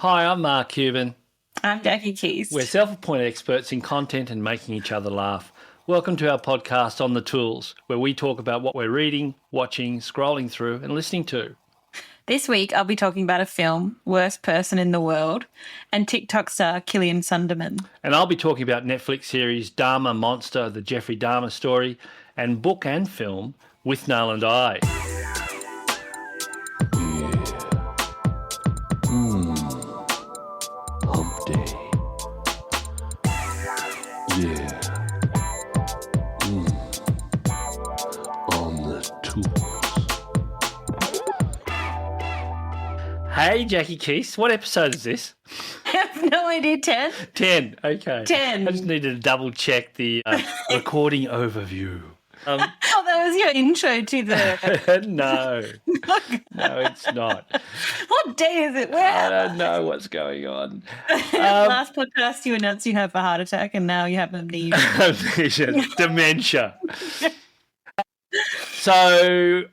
Hi, I'm Mark Kuban. I'm Jackie Keast. We're self-appointed experts in content and making each other laugh. Welcome to our podcast on the Tools, where we talk about what we're reading, watching, scrolling through and listening to. This week I'll be talking about a film, Worst Person in the World, and TikTok star Killian Sundermann. And I'll be talking about Netflix series Dharma-Monster, the Jeffrey Dahmer story, and book and film Withnail and I. Hump day. Yeah. On the tools. Hey, Jackie Keast, what episode is this? I have no idea, 10? 10, okay. 10. I just needed to double check the recording overview. Oh, that was your intro to the... No, it's not. What day is it? I Where? don't know what's going on. Last podcast you announced you have a heart attack and now you have amnesia. Dementia. So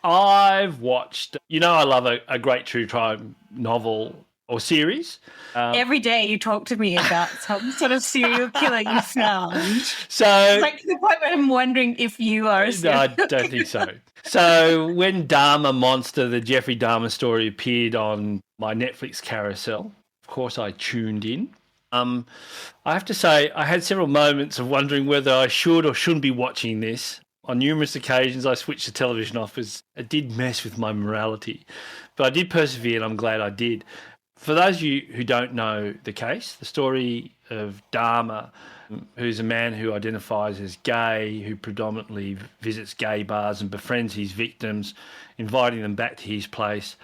I've watched, I love a great true crime novel or series. Every day you talk to me about some sort of serial killer you found. So, Like to the point where I'm wondering if you are a no, serial I killer. don't think so. So when Dharma-Monster, the Jeffrey Dahmer story, appeared on my Netflix carousel, of course I tuned in. I have to say I had several moments of wondering whether I should or shouldn't be watching this. On numerous occasions I switched the television off as it did mess with my morality. But I did persevere and I'm glad I did. For those of you who don't know the case, the story of Dahmer, who's a man who identifies as gay, who predominantly visits gay bars and befriends his victims, inviting them back to his place.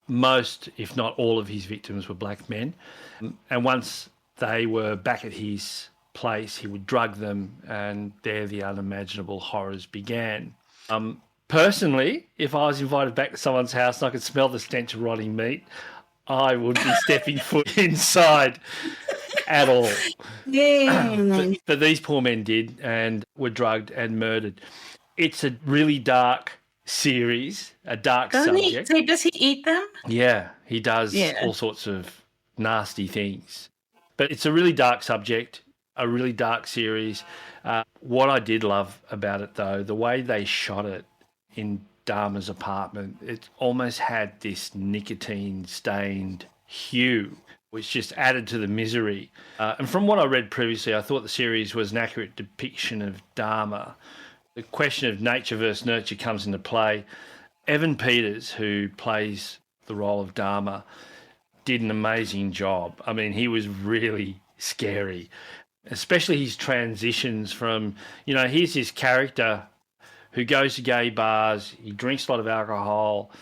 Most, if not all of his victims were black men. And once they were back at his place, he would drug them and there the unimaginable horrors began. Personally, if I was invited back to someone's house and I could smell the stench of rotting meat, I would be stepping foot inside at all. Yeah. But these poor men did and were drugged and murdered. It's a really dark series, a dark subject. Does he eat them? Yeah, he does Yeah. all sorts of nasty things. But it's a really dark subject, a really dark series. What I did love about it, though, the way they shot it in Dahmer's apartment, it almost had this nicotine-stained hue, which just added to the misery. And from what I read previously, I thought the series was an accurate depiction of Dahmer. The question of nature versus nurture comes into play. Evan Peters, who plays the role of Dahmer, did an amazing job. I mean, he was really scary, especially his transitions from, here's this character who goes to gay bars, he drinks a lot of alcohol,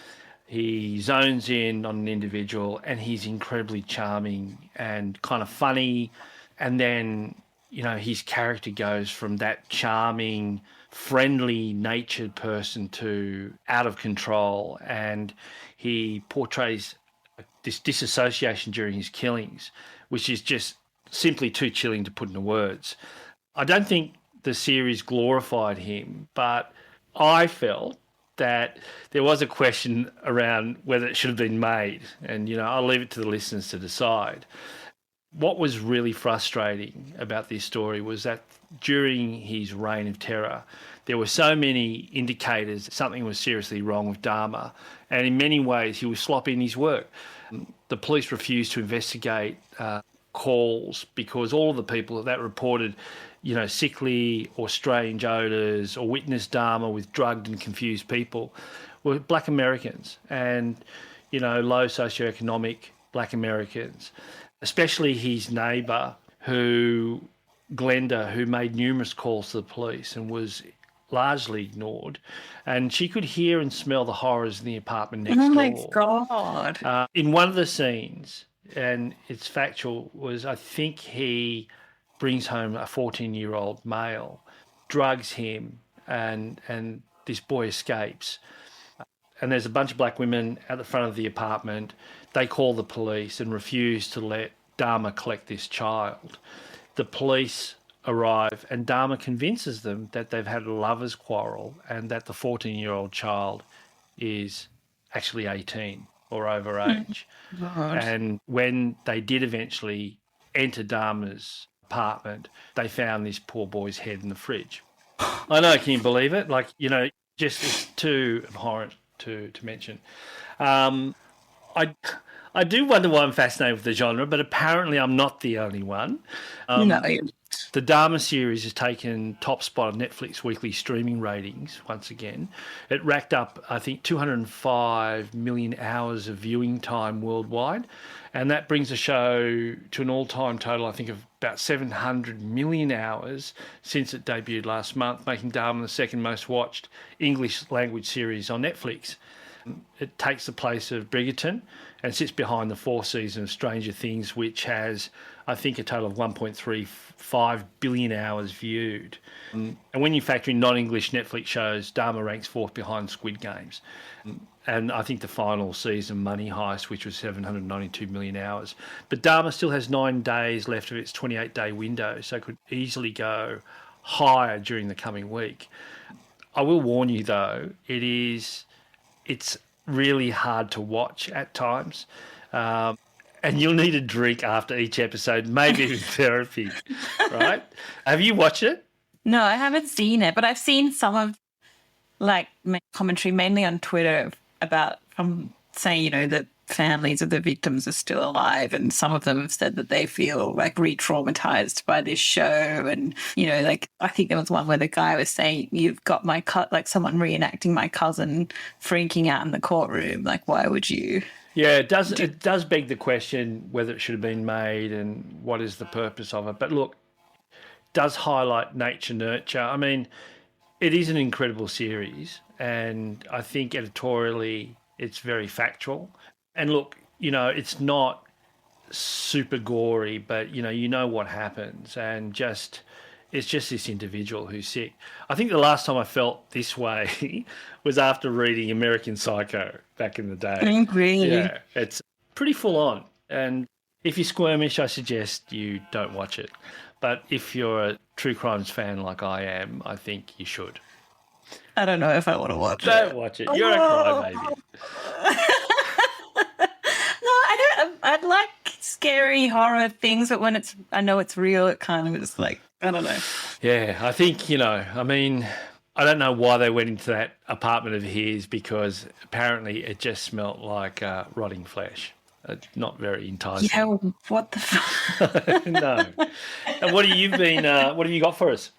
he zones in on an individual, and he's incredibly charming and kind of funny. And then, his character goes from that charming, friendly natured person to out of control. And he portrays this disassociation during his killings, which is just simply too chilling to put into words. I don't think the series glorified him, but I felt that there was a question around whether it should have been made. And, I'll leave it to the listeners to decide. What was really frustrating about this story was that during his reign of terror, there were so many indicators that something was seriously wrong with Dahmer. And in many ways, he was sloppy in his work. The police refused to investigate calls because all of the people that reported, sickly or strange odours or witnessed Dahmer with drugged and confused people were black Americans and, low socioeconomic black Americans, especially his neighbour Glenda, who made numerous calls to the police and was largely ignored. And she could hear and smell the horrors in the apartment next door. Oh my God. In one of the scenes, and it's factual, was I think he brings home a 14-year-old male, drugs him, and this boy escapes. And there's a bunch of black women at the front of the apartment. They call the police and refuse to let Dahmer collect this child. The police arrive and Dahmer convinces them that they've had a lover's quarrel and that the 14-year-old child is actually 18. or over age. God. And when they did eventually enter Dharma's apartment, they found this poor boy's head in the fridge. I know, can you believe it? Like, you know, just it's too abhorrent to mention. I do wonder why I'm fascinated with the genre, but apparently I'm not the only one. No. The Dharma series has taken top spot on Netflix weekly streaming ratings once again. It racked up, I think, 205 million hours of viewing time worldwide, and that brings the show to an all-time total, I think, of about 700 million hours since it debuted last month, making Dharma the second most watched English language series on Netflix. It takes the place of Bridgerton and sits behind the fourth season of Stranger Things, which has, I think, a total of 1.35 billion hours viewed. And when you factor in non-English Netflix shows, Dharma ranks fourth behind Squid Games. And I think the final season, Money Heist, which was 792 million hours. But Dharma still has 9 days left of its 28-day window, so it could easily go higher during the coming week. I will warn you, though, it's really hard to watch at times. And you'll need a drink after each episode, maybe even therapy, right? Have you watched it? No, I haven't seen it, but I've seen some of commentary, mainly on Twitter, about from saying, you know, that families of the victims are still alive, and some of them have said that they feel like re-traumatized by this show. And, you know, like I think there was one where the guy was saying, you've got my like someone reenacting my cousin freaking out in the courtroom. Like, why would you? Yeah, it does beg the question whether it should have been made and what is the purpose of it. But look, it does highlight nature nurture. I mean, it is an incredible series, and I think editorially it's very factual. And look, you know, it's not super gory, but you know what happens, and it's just this individual who's sick. I think the last time I felt this way was after reading American Psycho back in the day. Really? Yeah, it's pretty full on. And if you're squirmish, I suggest you don't watch it. But if you're a true crimes fan like I am, I think you should. I don't know if I want to watch it. Don't watch it. You're a crybaby. No, I don't. I like scary horror things, but when I know it's real, it kind of is like, I don't know. Yeah, I think, I mean, I don't know why they went into that apartment of his, because apparently it just smelt like rotting flesh. Not very enticing. Yeah, what the fuck? No. And what have you got for us?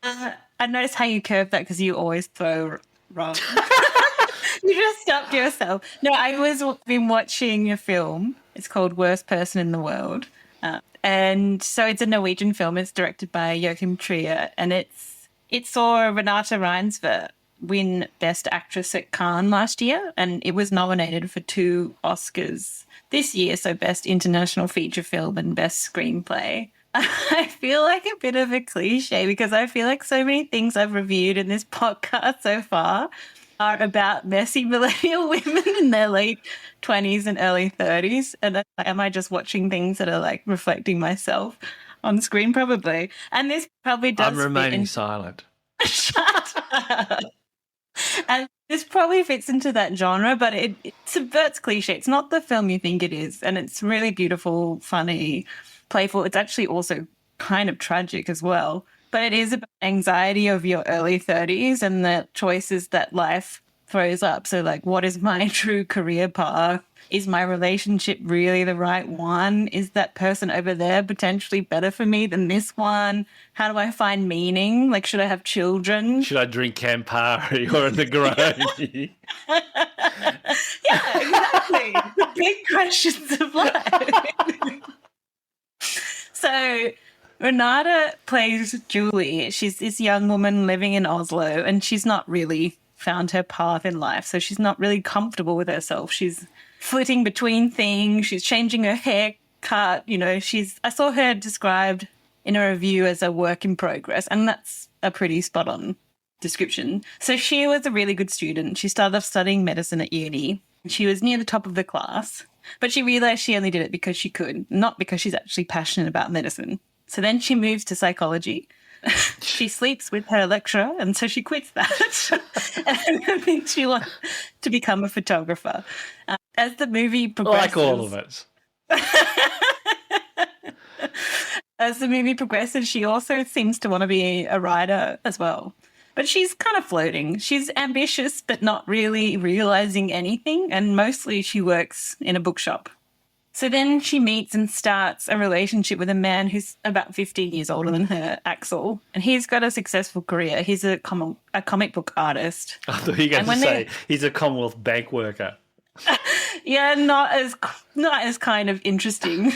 I noticed how you curved that because you always throw wrong. You just stopped yourself. No, been watching a film. It's called Worst Person in the World. And so it's a Norwegian film. It's directed by Joachim Trier. And it saw Renate Reinsve win Best Actress at Cannes last year. And it was nominated for 2 Oscars this year. So Best International Feature Film and Best Screenplay. I feel like a bit of a cliche because I feel like so many things I've reviewed in this podcast so far are about messy millennial women in their late 20s and early 30s. And am I just watching things that are like reflecting myself on screen? Probably. And this probably does. I'm remaining silent. Shut up. And this probably fits into that genre, but it subverts cliche. It's not the film you think it is. And it's really beautiful, funny, playful. It's actually also kind of tragic as well. But it is about anxiety of your early 30s and the choices that life throws up. So, like, what is my true career path? Is my relationship really the right one? Is that person over there potentially better for me than this one? How do I find meaning? Like, should I have children? Should I drink Campari or a Negroni? Yeah, exactly. The big questions of life. So Renata plays Julie. She's this young woman living in Oslo, and she's not really found her path in life. So she's not really comfortable with herself. She's flitting between things. She's changing her haircut. I saw her described in a review as a work in progress, and that's a pretty spot on description. So she was a really good student. She started off studying medicine at uni. She was near the top of the class, but she realized she only did it because she could, not because she's actually passionate about medicine. So then she moves to psychology, She sleeps with her lecturer, and so she quits that. And then she wants to become a photographer. As the movie progresses... Like all of us. As the movie progresses, she also seems to want to be a writer as well. But she's kind of floating. She's ambitious, but not really realizing anything. And mostly she works in a bookshop. So then she meets and starts a relationship with a man who's about 15 years older than her, Axel. And he's got a successful career. He's a comic book artist. I thought you were going to say he's a Commonwealth bank worker. Yeah, not as kind of interesting.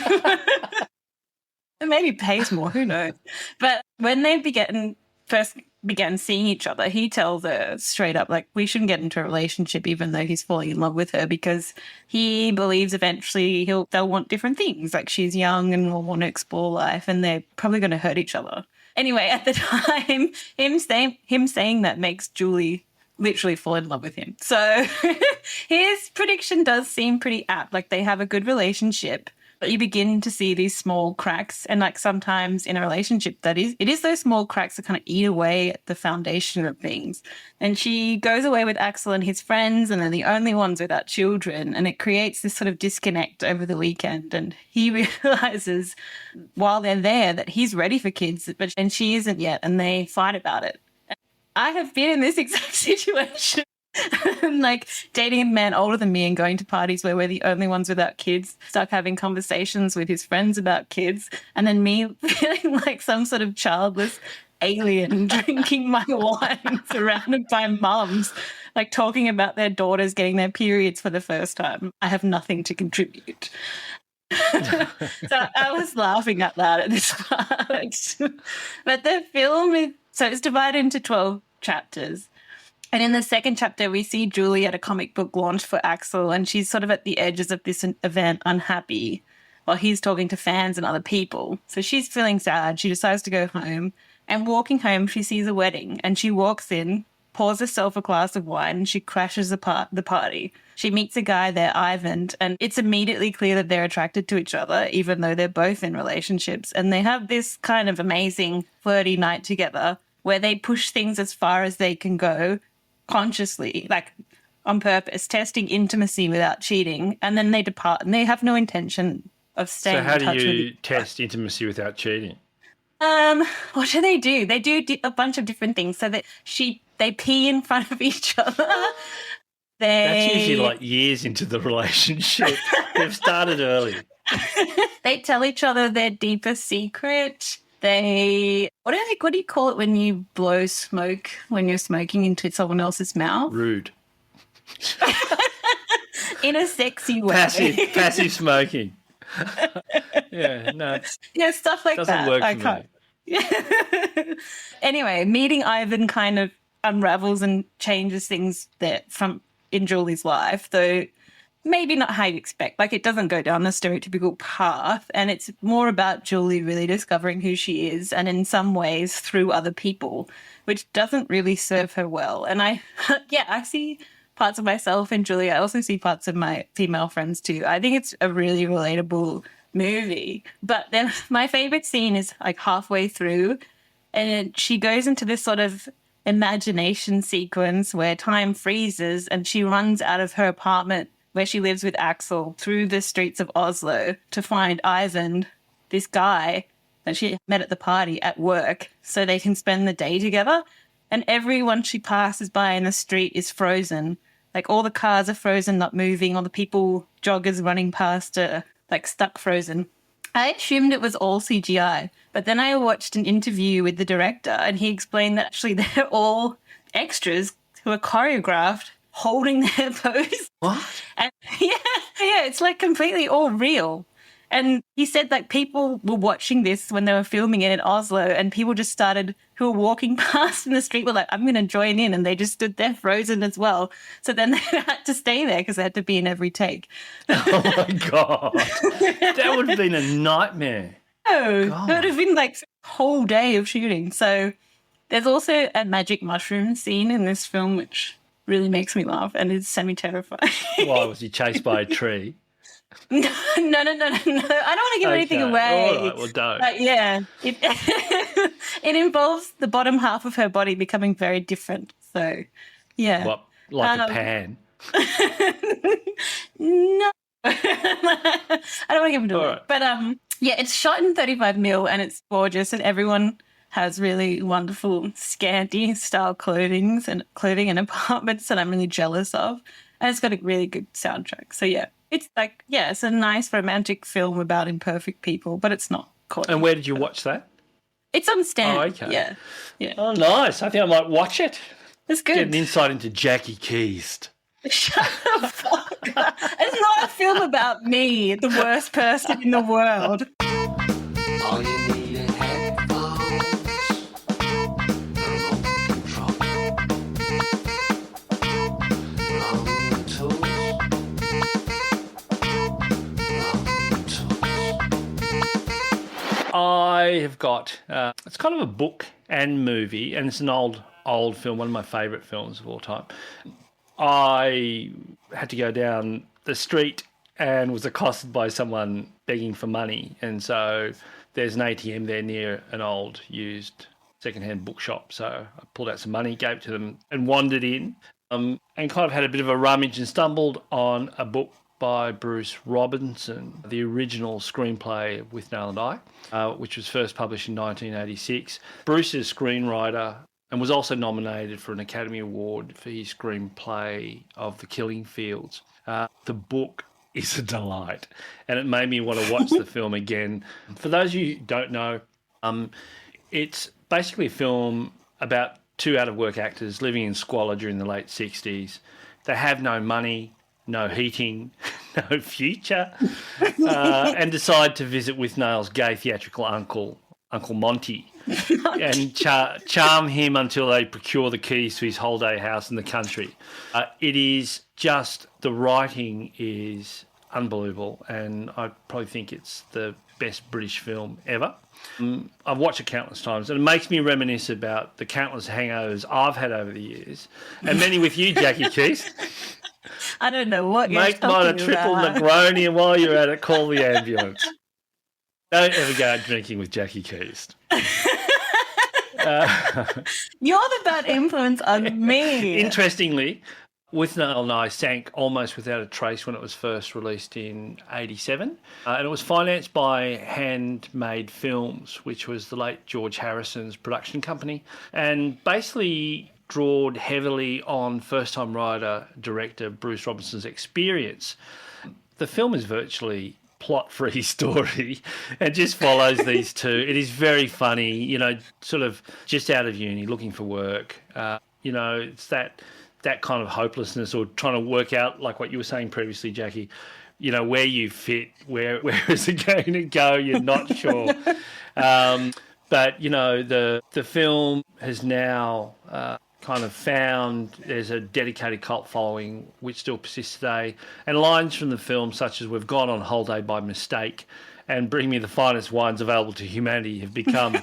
Maybe pays more, who knows? But when they first began seeing each other, he tells her straight up, like, we shouldn't get into a relationship even though he's falling in love with her, because he believes eventually they'll want different things. Like, she's young and will want to explore life, and they're probably going to hurt each other. Anyway, at the time, him saying that makes Julie literally fall in love with him. So his prediction does seem pretty apt. Like, they have a good relationship, but you begin to see these small cracks. And like sometimes in a relationship, it is those small cracks that kind of eat away at the foundation of things. And she goes away with Axel and his friends, and they're the only ones without children. And it creates this sort of disconnect over the weekend. And he realizes while they're there that he's ready for kids, and she isn't yet. And they fight about it. I have been in this exact situation. Like dating a man older than me and going to parties where we're the only ones without kids, stuck having conversations with his friends about kids, and then me feeling like some sort of childless alien drinking my wine surrounded by mums, like talking about their daughters getting their periods for the first time. I have nothing to contribute. So I was laughing out loud at this part. But the film it's divided into 12 chapters. And in the second chapter, we see Julie at a comic book launch for Axel, and she's sort of at the edges of this event, unhappy, while he's talking to fans and other people. So she's feeling sad. She decides to go home, and walking home, she sees a wedding, and she walks in, pours herself a glass of wine, and she crashes the party. She meets a guy there, Ivan, and it's immediately clear that they're attracted to each other, even though they're both in relationships. And they have this kind of amazing flirty night together where they push things as far as they can go, consciously, like on purpose, testing intimacy without cheating, and then they depart and they have no intention of staying in touch. So how do you test intimacy without cheating? What do? They do a bunch of different things. So that they pee in front of each other. That's usually like years into the relationship. They've started early. They tell each other their deepest secret. What do you call it when you blow smoke when you're smoking into someone else's mouth? Rude. In a sexy way. Passive smoking. Yeah, no. Yeah, stuff like doesn't that. Doesn't work for me. Anyway, meeting Ivan kind of unravels and changes things in Julie's life, though maybe not how you expect. Like, it doesn't go down the stereotypical path, and it's more about Julie really discovering who she is, and in some ways through other people, which doesn't really serve her well. And I see parts of myself in Julie. I also see parts of my female friends too. I think it's a really relatable movie. But then my favorite scene is like halfway through, and she goes into this sort of imagination sequence where time freezes and she runs out of her apartment where she lives with Axel through the streets of Oslo to find Ivan, this guy that she met at the party at work, so they can spend the day together. And everyone she passes by in the street is frozen. Like, all the cars are frozen, not moving. All the people, joggers running past are like stuck frozen. I assumed it was all CGI, but then I watched an interview with the director and he explained that actually they're all extras who are choreographed holding their pose. What? And yeah, it's like completely all real. And he said that people were watching this when they were filming it in Oslo, and people just started, who were walking past in the street, were like, I'm going to join in. And they just stood there frozen as well. So then they had to stay there because they had to be in every take. Oh my God. That would have been a nightmare. Oh, God. It would have been like a whole day of shooting. So there's also a magic mushroom scene in this film, which really makes me laugh and is semi-terrifying. Why, was he chased by a tree? No. I don't want to give anything Okay. away. All right, well, don't. But yeah, it it involves the bottom half of her body becoming very different. So, yeah. What, like a Um, pan? No. I don't want to give it away. All right. But yeah, it's shot in 35mm and it's gorgeous and everyone has really wonderful scanty style clothing and apartments that I'm really jealous of. And it's got a really good soundtrack. So yeah, it's like, yeah, it's a nice romantic film about imperfect people, but it's not corny. And where did you watch that? It's on Stan. Oh, okay. Yeah. Yeah. Oh, nice. I think I might watch it. It's Get an good. insight into Jackie Keast. Shut the fuck up. It's not a film about me, the worst person in the world. All you need is headphones. Remote control. Wrong tools. Wrong tools. I have got, it's kind of a book and movie, and it's an old film, one of my favourite films of all time. I had to go down the street and was accosted by someone begging for money. And so there's an ATM there near an old used secondhand bookshop. So I pulled out some money, gave it to them and wandered in and kind of had a bit of a rummage and stumbled on a book by Bruce Robinson, the original screenplay of Withnail and I, which was first published in 1986. Bruce is a screenwriter and was also nominated for an Academy Award for his screenplay of The Killing Fields. The book is a delight, and it made me want to watch the film again. For those of you who don't know, it's basically a film about two out-of-work actors living in squalor during the late 60s. They have no money, no heating, no future, and decide to visit Withnail's gay theatrical uncle, Uncle Monty, and charm him until they procure the keys to his holiday house in the country. It is just, the writing is unbelievable, and I probably think it's the best British film ever. I've watched it countless times, and it makes me reminisce about the countless hangovers I've had over the years, and many with you, Jackie Keast. I don't know what you're Make mine a talking triple about. Negroni, and while you're at it, call the ambulance. Don't ever go out drinking with Jackie Keast. You're the bad influence on me. Interestingly, Withnail and I sank almost without a trace when it was first released in 87. And it was financed by Handmade Films, which was the late George Harrison's production company, and basically drawed heavily on first-time writer-director Bruce Robinson's experience. The film is virtually plot-free story and just follows these two. It is very funny, you know, sort of just out of uni, looking for work. You know, it's that kind of hopelessness, or trying to work out, like what you were saying previously, Jackie, you know, where you fit, where is it going to go, you're not sure. But, you know, the film has now kind of found there's a dedicated cult following which still persists today, and lines from the film such as "We've gone on holiday by mistake" and "Bring me the finest wines available to humanity" have become,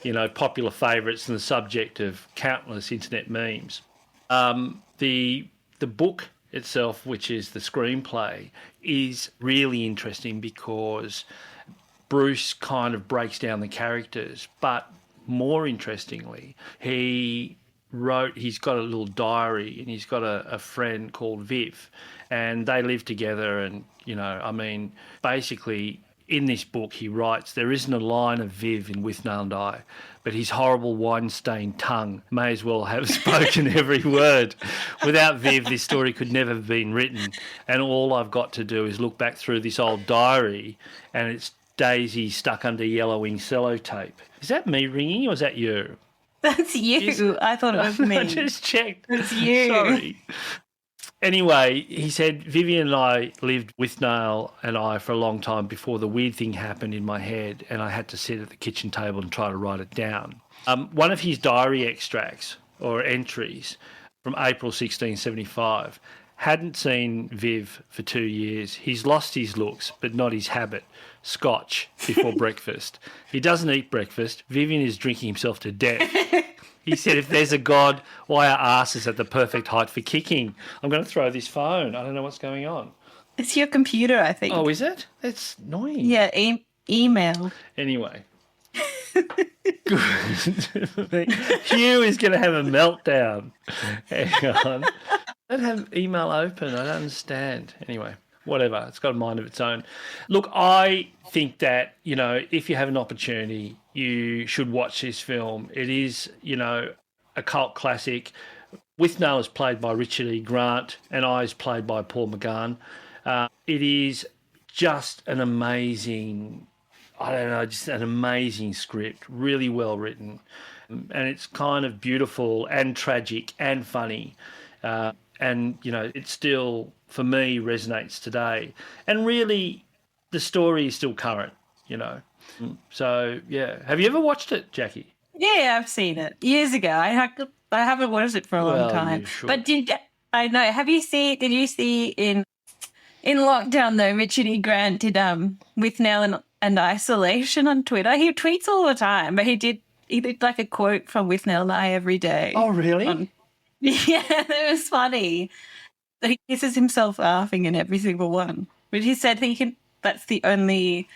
you know, popular favourites and the subject of countless internet memes. The book itself, which is the screenplay, is really interesting because Bruce kind of breaks down the characters, but more interestingly, he's got a little diary, and he's got a friend called Viv, and they live together. And, you know, I mean, basically in this book he writes, there isn't a line of Viv in Withnail and I, but his horrible wine-stained tongue may as well have spoken every word. Without Viv, this story could never have been written, and all I've got to do is look back through this old diary, and it's Daisy stuck under yellowing sellotape. Is that me ringing, or is that you? That's you. I thought it was me. I just checked. It's you. Sorry. Anyway, he said, Vivian and I lived with Withnail and I for a long time before the weird thing happened in my head, and I had to sit at the kitchen table and try to write it down. One of his diary extracts or entries from April 1675, hadn't seen Viv for 2 years. He's lost his looks, but not his habit. Scotch before breakfast. He doesn't eat breakfast. Vivian is drinking himself to death. He said, if there's a God, why are asses at the perfect height for kicking? I'm going to throw this phone. I don't know what's going on. It's your computer, I think. Oh, is it? That's annoying. Yeah, email. Anyway. Good. Hugh is going to have a meltdown. Hang on. I don't have email open. I don't understand. Anyway, whatever. It's got a mind of its own. Look, I think that, if you have an opportunity, you should watch this film. It is, a cult classic. Withnail is played by Richard E. Grant and I is played by Paul McGann. It is just an amazing, just an amazing script, really well written. And it's kind of beautiful and tragic and funny. And, it still, for me, resonates today. And really, the story is still current, So, yeah. Have you ever watched it, Jackie? Yeah, I've seen it years ago. I haven't watched it for a long time. You should. But did you see in lockdown though, Richard E. Grant did Withnail and Isolation on Twitter. He tweets all the time, but he did like a quote from Withnail and I every day. Oh, really? Yeah, it was funny. He kisses himself laughing in every single one. But he said that's the only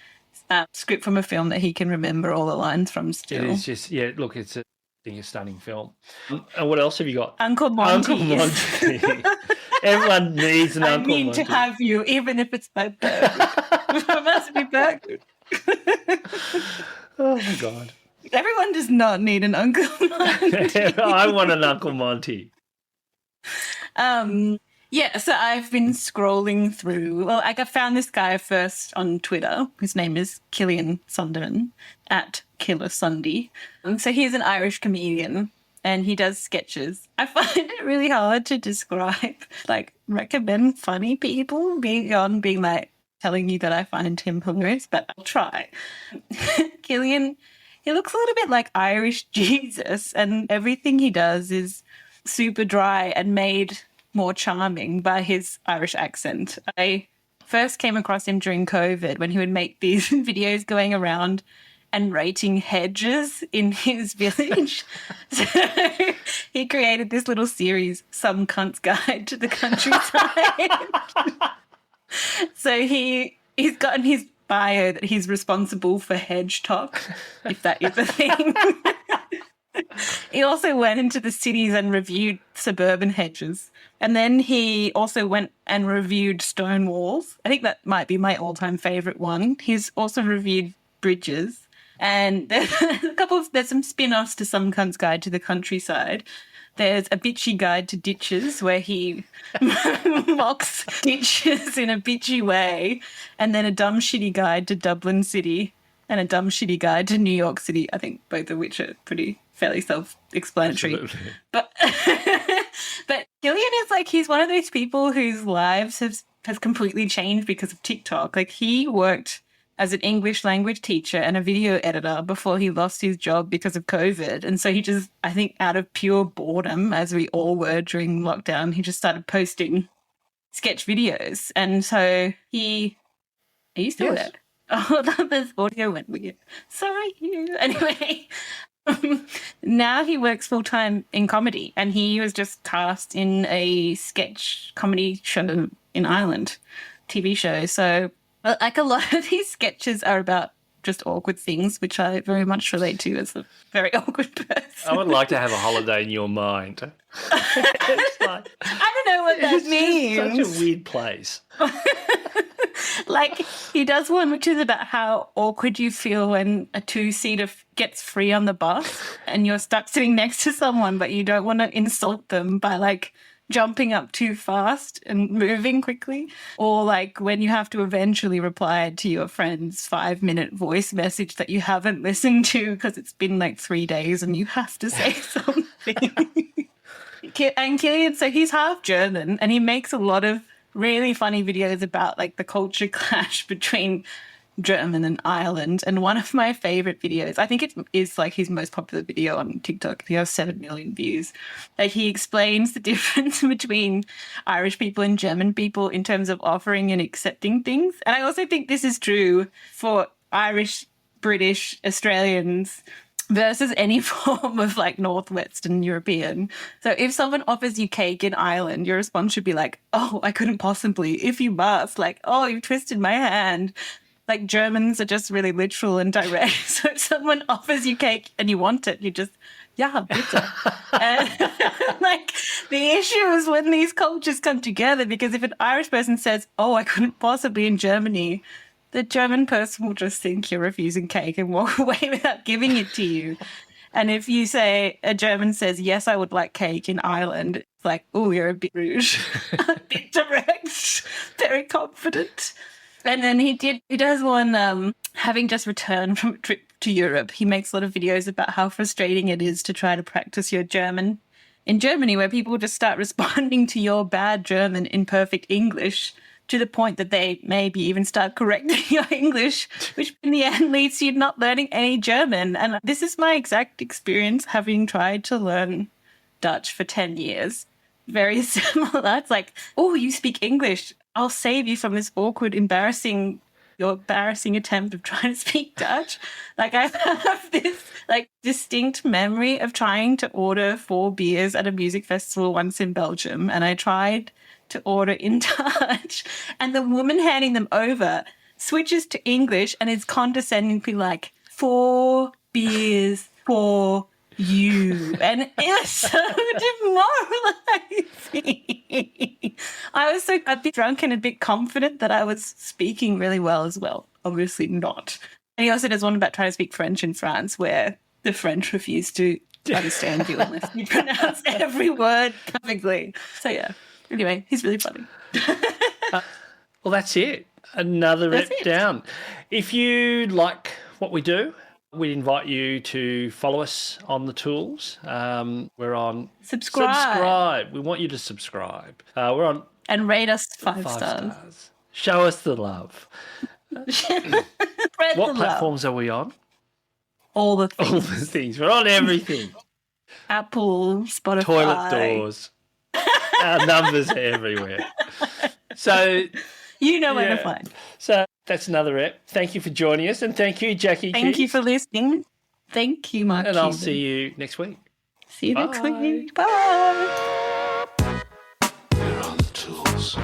script from a film that he can remember all the lines from still. It is just, look, it's a stunning film. And what else have you got? Uncle Monty. Uncle Monty. Everyone needs an Uncle Monty. I need to have you, even if it's my birthday. It must be birthday. Oh, my God. Everyone does not need an Uncle Monty. I want an Uncle Monty. Yeah, so I've been scrolling through. Well, I found this guy first on Twitter. His name is Killian Sundermann, at Killer Sunday. So he's an Irish comedian and he does sketches. I find it really hard to describe, recommend funny people beyond being telling you that I find him hilarious, but I'll try. Killian, he looks a little bit like Irish Jesus, and everything he does is super dry and made more charming by his Irish accent. I first came across him during COVID when he would make these videos going around and rating hedges in his village. So he created this little series, Some Cunt's Guide to the Countryside. So he's got in his bio that he's responsible for hedge talk, if that is a thing. He also went into the cities and reviewed suburban hedges. And then he also went and reviewed stone walls. I think that might be my all-time favourite one. He's also reviewed bridges. And there's some spin-offs to Some Cunt's Guide to the Countryside. There's a bitchy guide to ditches where he mocks ditches in a bitchy way. And then a dumb shitty guide to Dublin City and a dumb shitty guide to New York City. I think both of which are fairly self-explanatory. Absolutely. But Killian is he's one of those people whose lives has completely changed because of TikTok. He worked as an English language teacher and a video editor before he lost his job because of COVID. And so he just, I think out of pure boredom, as we all were during lockdown, he just started posting sketch videos. And so are you still there? Oh, this audio went weird. Sorry. Anyway, now he works full-time in comedy, and he was just cast in a sketch comedy show in Ireland, TV show. So a lot of these sketches are about just awkward things, which I very much relate to as a very awkward person. I would like to have a holiday in your mind. I don't know what that means. Such a weird place. He does one which is about how awkward you feel when a two-seater gets free on the bus and you're stuck sitting next to someone, but you don't want to insult them by jumping up too fast and moving quickly, or when you have to eventually reply to your friend's 5-minute voice message that you haven't listened to because it's been 3 days and you have to say something. And Killian, so he's half German and he makes a lot of really funny videos about the culture clash between German and Ireland. And one of my favorite videos, I think it is his most popular video on TikTok. He has 7 million views. He explains the difference between Irish people and German people in terms of offering and accepting things. And I also think this is true for Irish, British, Australians, versus any form of like Northwestern European. So if someone offers you cake in Ireland, your response should be like, oh, I couldn't possibly, if you must, like, oh, you twisted my hand. Like Germans are just really literal and direct. So if someone offers you cake and you want it, you just, yeah, bitte. And like the issue is when these cultures come together, because if an Irish person says, oh, I couldn't possibly in Germany, the German person will just think you're refusing cake and walk away without giving it to you. And if you say, a German says, yes, I would like cake in Ireland, it's like, oh, you're a bit rude, a bit direct, very confident. And then he does one, having just returned from a trip to Europe, he makes a lot of videos about how frustrating it is to try to practice your German in Germany, where people just start responding to your bad German in perfect English to the point that they maybe even start correcting your English, which in the end leads to you not learning any German. And this is my exact experience having tried to learn Dutch for 10 years. Very similar. It's like, oh, you speak English. I'll save you from this awkward, embarrassing attempt of trying to speak Dutch. Like I have this like distinct memory of trying to order 4 beers at a music festival once in Belgium, and I tried to order in Dutch, and the woman handing them over switches to English and is condescendingly like, 4 beers for you. And it was so demoralizing. I was so a bit drunk and a bit confident that I was speaking really well as well. Obviously not. And he also does one about trying to speak French in France, where the French refuse to understand you unless you pronounce every word perfectly. So yeah. Anyway, he's really funny. Well, that's it. Another rep down. If you like what we do, we invite you to follow us on the tools. We're on subscribe. We want you to subscribe. We're on and rate us 5 stars. Show us the love. What platforms are we on? All the things. All the things. We're on everything. Apple, Spotify. Toilet doors. Our numbers are everywhere. So you know where to find. So that's another rep. Thank you for joining us, and thank you, Jackie. Thank you for listening. Thank you, Mark. And I'll see you next week. See you next week. Bye. We're on the tools.